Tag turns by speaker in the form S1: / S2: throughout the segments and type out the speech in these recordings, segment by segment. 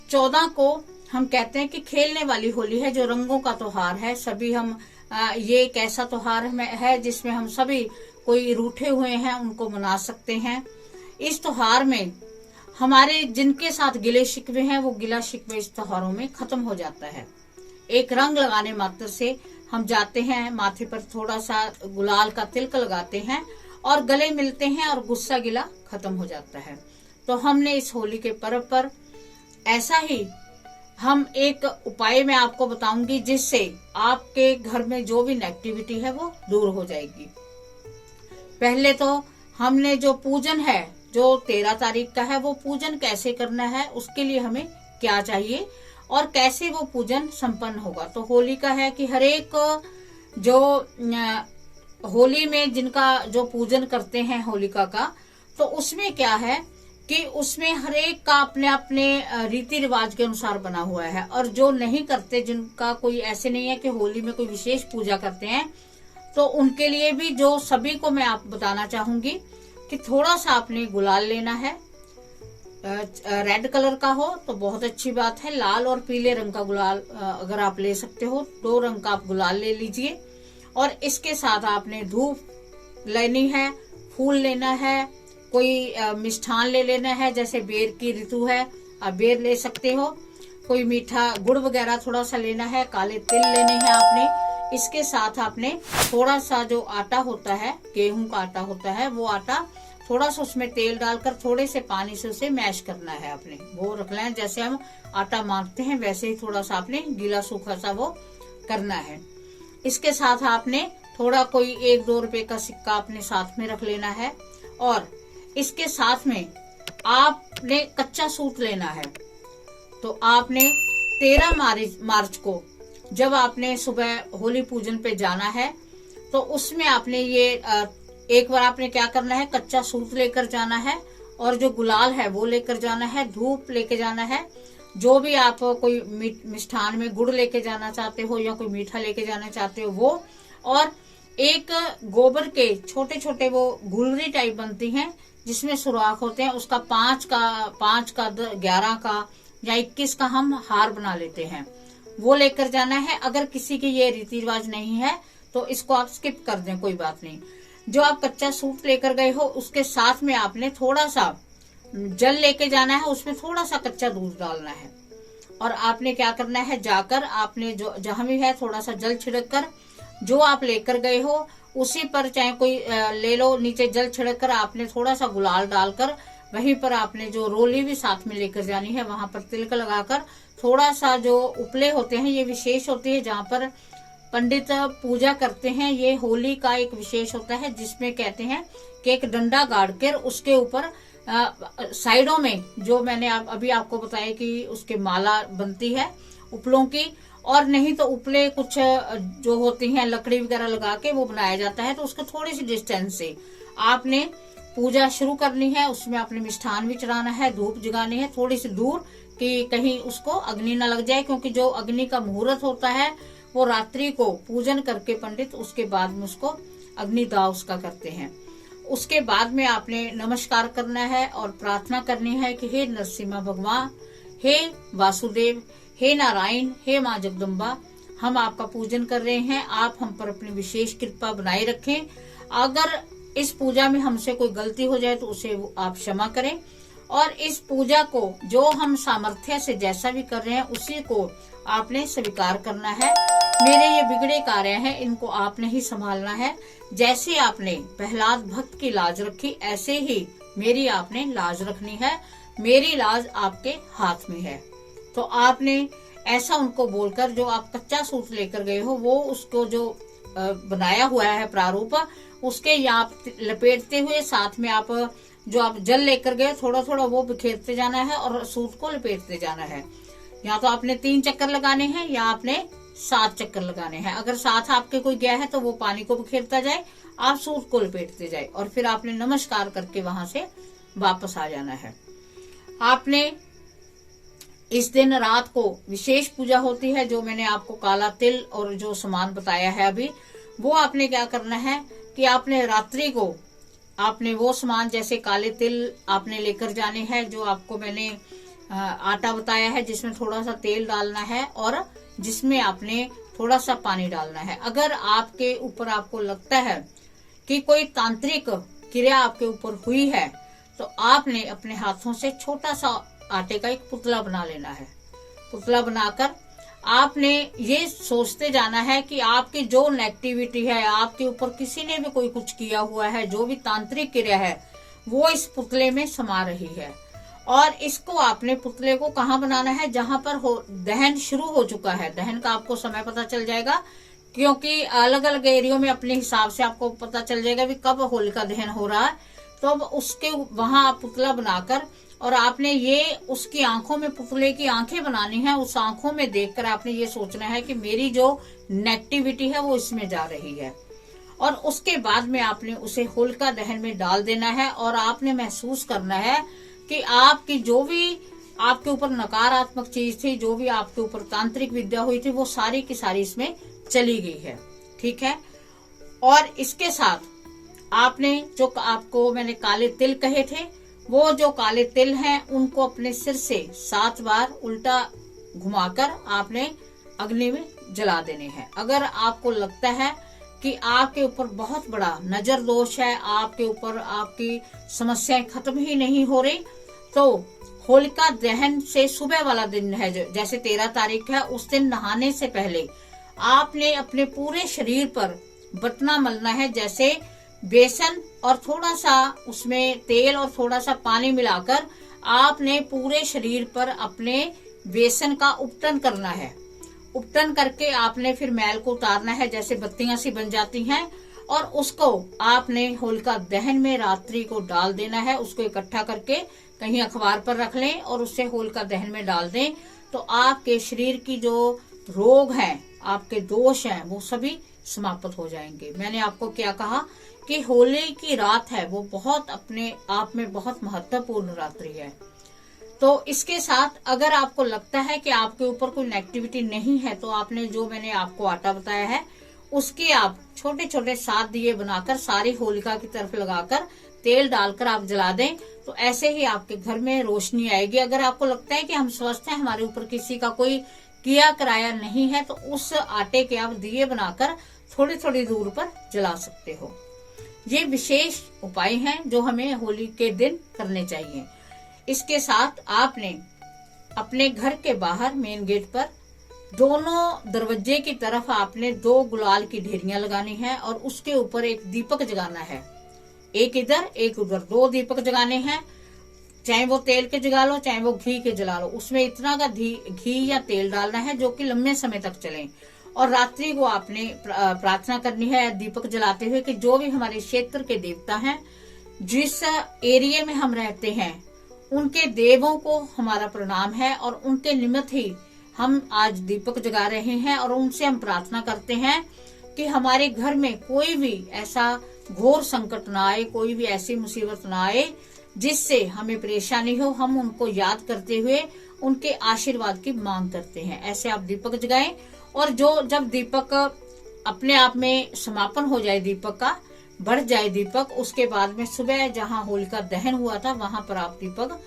S1: 14 को हम कहते हैं कि खेलने वाली होली है, जो रंगों का त्योहार है। सभी हम ये एक ऐसा त्योहार है जिसमें हम सभी कोई रूठे हुए हैं उनको मना सकते हैं। इस त्योहार में हमारे जिनके साथ गिले शिकवे हैं वो गिला शिकवे इस त्योहारों में खत्म हो जाता है। एक रंग लगाने मात्र से हम जाते हैं, माथे पर थोड़ा सा गुलाल का तिलक लगाते हैं और गले मिलते हैं और गुस्सा गिला खत्म हो जाता है। तो हमने इस होली के पर्व पर ऐसा ही हम एक उपाय मैं आपको बताऊंगी जिससे आपके घर में जो भी नेगेटिविटी है वो दूर हो जाएगी। पहले तो हमने जो पूजन है जो 13 तारीख का है, वो पूजन कैसे करना है, उसके लिए हमें क्या चाहिए और कैसे वो पूजन संपन्न होगा। तो होली का है कि हर एक जो होली में जिनका जो पूजन करते हैं होलिका का, तो उसमें क्या है कि उसमें हर एक का अपने अपने रीति रिवाज के अनुसार बना हुआ है। और जो नहीं करते, जिनका कोई ऐसे नहीं है कि होली में कोई विशेष पूजा करते हैं, तो उनके लिए भी जो सभी को मैं आप बताना चाहूंगी कि थोड़ा सा आपने गुलाल लेना है। रेड कलर का हो तो बहुत अच्छी बात है, लाल और पीले रंग का गुलाल अगर आप ले सकते हो, 2 रंग का आप गुलाल ले लीजिए। और इसके साथ आपने धूप लेनी है, फूल लेना है, कोई मिष्ठान ले लेना है। जैसे बेर की ऋतु है, आप बेर ले सकते हो। कोई मीठा गुड़ वगैरह थोड़ा सा लेना है, काले तिल लेने हैं आपने। इसके साथ आपने थोड़ा सा जो आटा होता है, गेहूं का आटा होता है, वो आटा थोड़ा सा उसमें तेल डालकर थोड़े से पानी से उसे मैश करना है आपने, वो रख लेना। जैसे हम आटा मारते हैं वैसे ही थोड़ा सा आपने गीला सूखा सा वो करना है। इसके साथ आपने थोड़ा कोई 1-2 रुपए का सिक्का अपने साथ में रख लेना है। और इसके साथ में आपने कच्चा सूत लेना है। तो आपने 13 मार्च को जब आपने सुबह होली पूजन पे जाना है, तो उसमें आपने ये एक बार आपने क्या करना है, कच्चा सूत लेकर जाना है और जो गुलाल है वो लेकर जाना है, धूप लेके जाना है, जो भी आप कोई मिष्ठान में गुड़ लेके जाना चाहते हो या कोई मीठा लेके जाना चाहते हो वो, और एक गोबर के छोटे छोटे वो गुलरी टाइप बनती हैं जिसमें सुराख होते हैं, उसका 5 का 11 का या 21 का हम हार बना लेते हैं, वो लेकर जाना है। अगर किसी के ये रीति रिवाज नहीं है तो इसको आप स्किप कर दें, कोई बात नहीं। जो आप कच्चा सूप लेकर गए हो उसके साथ में आपने थोड़ा सा जल लेके जाना है, उसमें थोड़ा सा कच्चा दूध डालना है। और आपने क्या करना है, जाकर आपने जो जहां भी है थोड़ा सा जल छिड़क कर जो आप लेकर गए हो उसी पर, चाहे कोई ले लो, नीचे जल छिड़क कर आपने थोड़ा सा गुलाल डालकर वहीं पर आपने जो रोली भी साथ में लेकर जानी है वहां पर तिलक लगाकर थोड़ा सा, जो उपले होते हैं ये विशेष होती है जहाँ पर पंडित पूजा करते हैं, ये होली का एक विशेष होता है जिसमें कहते हैं कि एक डंडा गाड़ कर उसके ऊपर साइडों में, जो मैंने अभी आपको बताया कि उसके माला बनती है उपलों की, और नहीं तो उपले कुछ जो होती हैं लकड़ी वगैरह लगा के वो बनाया जाता है। तो उसके थोड़ी सी डिस्टेंस से आपने पूजा शुरू करनी है। उसमें आपने मिष्ठान भी चढ़ाना है, धूप जगानी है थोड़ी सी दूर कि कहीं उसको अग्नि न लग जाए, क्योंकि जो अग्नि का मुहूर्त होता है वो रात्रि को पूजन करके पंडित उसके बाद में उसको अग्निदाह उसका करते हैं। उसके बाद में आपने नमस्कार करना है और प्रार्थना करनी है कि हे नरसिम्हा भगवान, हे वासुदेव, हे नारायण, हे माँ जगदम्बा, हम आपका पूजन कर रहे हैं, आप हम पर अपनी विशेष कृपा बनाए रखें। अगर इस पूजा में हमसे कोई गलती हो जाए तो उसे आप क्षमा करें। और इस पूजा को जो हम सामर्थ्य से जैसा भी कर रहे हैं उसी को आपने स्वीकार करना है। मेरे ये बिगड़े कार्य हैं, इनको आपने ही संभालना है। जैसे आपने प्रहलाद भक्त की लाज रखी ऐसे ही मेरी आपने लाज रखनी है, मेरी लाज आपके हाथ में है। तो आपने ऐसा उनको बोलकर, जो आप कच्चा सूत लेकर गए हो वो उसको जो बनाया हुआ है प्रारूप, उसके यहाँ लपेटते हुए साथ में आप जो आप जल लेकर गए थोड़ा थोड़ा वो बिखेरते जाना है और सूत को लपेटते जाना है। यहाँ तो आपने 3 चक्कर लगाने हैं या आपने 7 चक्कर लगाने हैं। अगर साथ आपके कोई गया है तो वो पानी को बिखेरता जाए, आप सूत को लपेटते जाए और फिर आपने नमस्कार करके वहां से वापस आ जाना है। आपने इस दिन रात को विशेष पूजा होती है, जो मैंने आपको काला तिल और जो सामान बताया है अभी, वो आपने क्या करना है कि आपने रात्रि को आपने वो सामान जैसे काले तिल आपने लेकर जाने हैं, जो आपको मैंने आटा बताया है, जिसमें थोड़ा सा तेल डालना है और जिसमें आपने थोड़ा सा पानी डालना है। अगर आपके ऊपर आपको लगता है कि कोई तांत्रिक क्रिया आपके ऊपर हुई है तो आपने अपने हाथों से छोटा सा आटे का एक पुतला बना लेना है। पुतला बनाकर आपने ये सोचते जाना है कि आपकी जो नेगेटिविटी है, आपके ऊपर किसी ने भी कोई कुछ किया हुआ है, जो भी तांत्रिक क्रिया है वो इस पुतले में समा रही है। और इसको आपने पुतले को कहाँ बनाना है, जहां पर दहन शुरू हो चुका है। दहन का आपको समय पता चल जाएगा, क्योंकि अलग अलग एरियो में अपने हिसाब से आपको पता चल जाएगा भी कब होलिका दहन हो रहा है। तो अब उसके वहां आप पुतला बनाकर और आपने ये उसकी आंखों में, पुतले की आंखें बनानी है। उस आंखों में देखकर आपने ये सोचना है कि मेरी जो नेगेटिविटी है वो इसमें जा रही है। और उसके बाद में आपने उसे होलिका दहन में डाल देना है और आपने महसूस करना है कि आपकी जो भी आपके ऊपर नकारात्मक चीज थी, जो भी आपके ऊपर तांत्रिक विद्या हुई थी, वो सारी की सारी इसमें चली गई है। ठीक है। और इसके साथ आपने जो आपको मैंने काले तिल कहे थे, वो जो काले तिल हैं उनको अपने सिर से 7 बार उल्टा घुमाकर आपने अग्नि में जला देने हैं। अगर आपको लगता है कि आपके ऊपर बहुत बड़ा नजर दोष है, आपके ऊपर आपकी समस्याएं खत्म ही नहीं हो रही, तो होलिका दहन से सुबह वाला दिन है, जैसे 13 तारीख है, उस दिन नहाने से पहले आपने अपने पूरे शरीर पर बटना मलना है। जैसे बेसन और थोड़ा सा उसमें तेल और थोड़ा सा पानी मिलाकर आपने पूरे शरीर पर अपने बेसन का उपटन करना है। उपटन करके आपने फिर मैल को उतारना है, जैसे बत्तियां सी बन जाती हैं, और उसको आपने होलिका दहन में रात्रि को डाल देना है। उसको इकट्ठा करके कहीं अखबार पर रख लें और उससे होलिका दहन में डाल दें, तो आपके शरीर की जो रोग हैं, आपके दोष हैं, वो सभी समाप्त हो जाएंगे। मैंने आपको क्या कहा कि होली की रात है वो बहुत अपने आप में बहुत महत्वपूर्ण रात्रि है। तो इसके साथ अगर आपको लगता है कि आपके ऊपर कोई नेगेटिविटी नहीं है, तो आपने जो मैंने आपको आटा बताया है उसके आप छोटे छोटे 7 दिए बनाकर सारी होलिका की तरफ लगाकर तेल डालकर आप जला दें, तो ऐसे ही आपके घर में रोशनी आएगी। अगर आपको लगता है कि हम स्वस्थ हैं, हमारे ऊपर किसी का कोई किया कराया नहीं है, तो उस आटे के आप दिए बनाकर थोड़ी थोड़ी दूर पर जला सकते हो। ये विशेष उपाय हैं जो हमें होली के दिन करने चाहिए। इसके साथ आपने अपने घर के बाहर मेन गेट पर दोनों दरवाजे की तरफ आपने 2 गुलाल की ढेरियां लगानी है और उसके ऊपर एक दीपक जगाना है। एक इधर एक उधर, 2 दीपक जगाने हैं। चाहे वो तेल के जगा लो, चाहे वो घी के जला लो। उसमें इतना का घी या तेल डालना है जो कि लंबे समय तक चले। और रात्रि को आपने प्रार्थना करनी है दीपक जलाते हुए कि जो भी हमारे क्षेत्र के देवता हैं, जिस एरिया में हम रहते हैं, उनके देवों को हमारा प्रणाम है और उनके निमित्त ही हम आज दीपक जगा रहे हैं। और उनसे हम प्रार्थना करते हैं कि हमारे घर में कोई भी ऐसा घोर संकट ना आए, कोई भी ऐसी मुसीबत ना आए जिससे हमें परेशानी हो। हम उनको याद करते हुए उनके आशीर्वाद की मांग करते हैं। ऐसे आप दीपक जगाएं और जब दीपक अपने आप में समापन हो जाए, दीपक का बढ़ जाए दीपक, उसके बाद में सुबह जहां होलिका दहन हुआ था वहां पर आप दीपक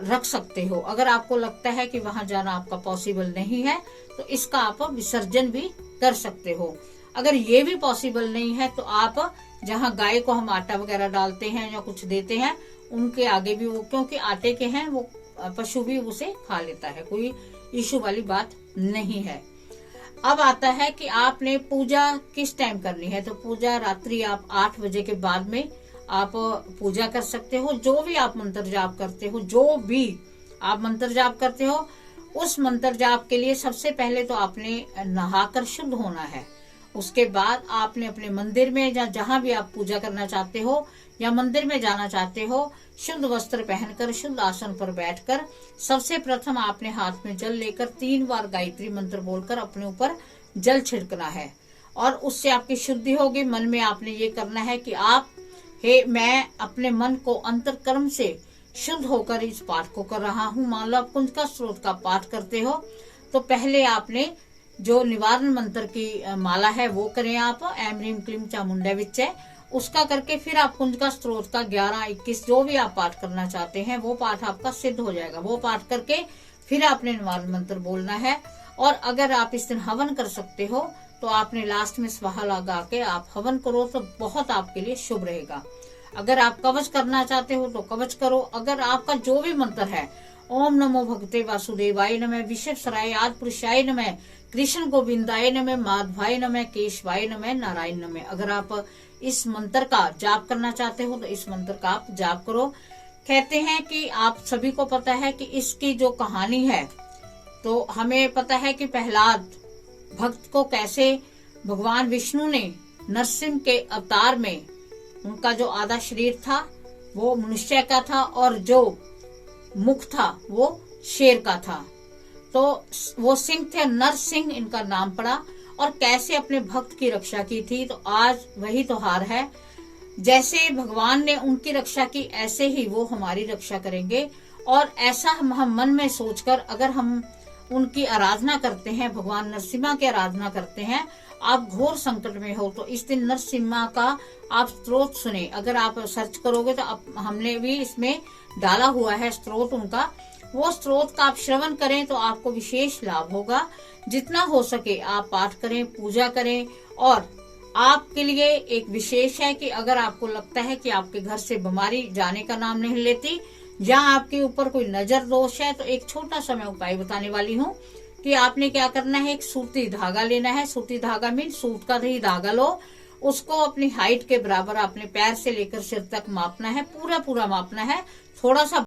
S1: रख सकते हो। अगर आपको लगता है कि वहां जाना आपका पॉसिबल नहीं है, तो इसका आप विसर्जन भी कर सकते हो। अगर ये भी पॉसिबल नहीं है, तो आप जहां गाय को हम आटा वगैरह डालते हैं या कुछ देते हैं, उनके आगे भी वो, क्योंकि आटे के हैं, वो पशु भी उसे खा लेता है, कोई इशू वाली बात नहीं है। अब आता है कि आपने पूजा किस टाइम करनी है। तो पूजा रात्रि आप 8 बजे के बाद में आप पूजा कर सकते हो। जो भी आप मंत्र जाप करते हो, जो भी आप मंत्र जाप करते हो, उस मंत्र जाप के लिए सबसे पहले तो आपने नहाकर शुद्ध होना है। उसके बाद आपने अपने मंदिर में या जहां भी आप पूजा करना चाहते हो या मंदिर में जाना चाहते हो, शुद्ध वस्त्र पहनकर शुद्ध आसन पर बैठकर सबसे प्रथम आपने हाथ में जल लेकर 3 बार गायत्री मंत्र बोलकर अपने ऊपर जल छिड़कना है और उससे आपकी शुद्धि होगी। मन में आपने ये करना है कि मैं अपने मन को अंतर्कर्म से शुद्ध होकर इस पाठ को कर रहा हूँ। मान लो आप कुंजका स्रोत का पाठ करते हो, तो पहले आपने जो निवारण मंत्र की माला है वो करें आप, ऐम ह्रीम क्लीम चामुंडा विच्चय। उसका करके फिर आप कुंजिका स्त्रोत का 11, 21 जो भी आप पाठ करना चाहते हैं वो पाठ आपका सिद्ध हो जाएगा। वो पाठ करके फिर आपने निवारण मंत्र बोलना है। और अगर आप इस दिन हवन कर सकते हो तो आपने लास्ट में स्वाहा लगा के आप हवन करो तो बहुत आपके लिए शुभ रहेगा। अगर आप कवच करना चाहते हो तो कवच करो। अगर आपका जो भी मंत्र है, ओम नमो भगवते वासुदेवाय नमः, विश्वेश्वराय आदि पुरुषाय नमः, कृष्ण गोविंदाय नमः, माधवाय नमः, केशवाय नमः, नारायण नमः, अगर आप इस मंत्र का जाप करना चाहते हो तो इस मंत्र का आप जाप करो। कहते हैं कि आप सभी को पता है कि इसकी जो कहानी है, तो हमें पता है कि प्रहलाद भक्त को कैसे भगवान विष्णु ने नरसिंह के अवतार में, उनका जो आधा शरीर था वो मनुष्य का था और जो मुख था वो शेर का था। तो वो सिंह थे, नरसिंह इनका नाम पड़ा, और कैसे अपने भक्त की रक्षा की थी। तो आज वही त्योहार है। जैसे भगवान ने उनकी रक्षा की ऐसे ही वो हमारी रक्षा करेंगे। और ऐसा हम मन में सोचकर अगर हम उनकी आराधना करते हैं, भगवान नरसिम्हा की आराधना करते हैं, आप घोर संकट में हो तो इस दिन नरसिम्हा का आप स्त्रोत सुने। अगर आप सर्च करोगे तो हमने भी इसमें डाला हुआ है स्त्रोत उनका, वो स्त्रोत का आप श्रवण करें तो आपको विशेष लाभ होगा। जितना हो सके आप पाठ करें, पूजा करें। और आपके लिए एक विशेष है कि अगर आपको लगता है कि आपके घर से बीमारी जाने का नाम नहीं लेती, या आपके ऊपर कोई नजर दोष है, तो एक छोटा सा मैं उपाय बताने वाली हूँ कि आपने क्या करना है। एक सूती धागा लेना है। सूती धागा मीन सूत का ही धागा लो, उसको अपनी हाइट के बराबर अपने पैर से लेकर सिर तक मापना है, पूरा पूरा मापना है। थोड़ा सा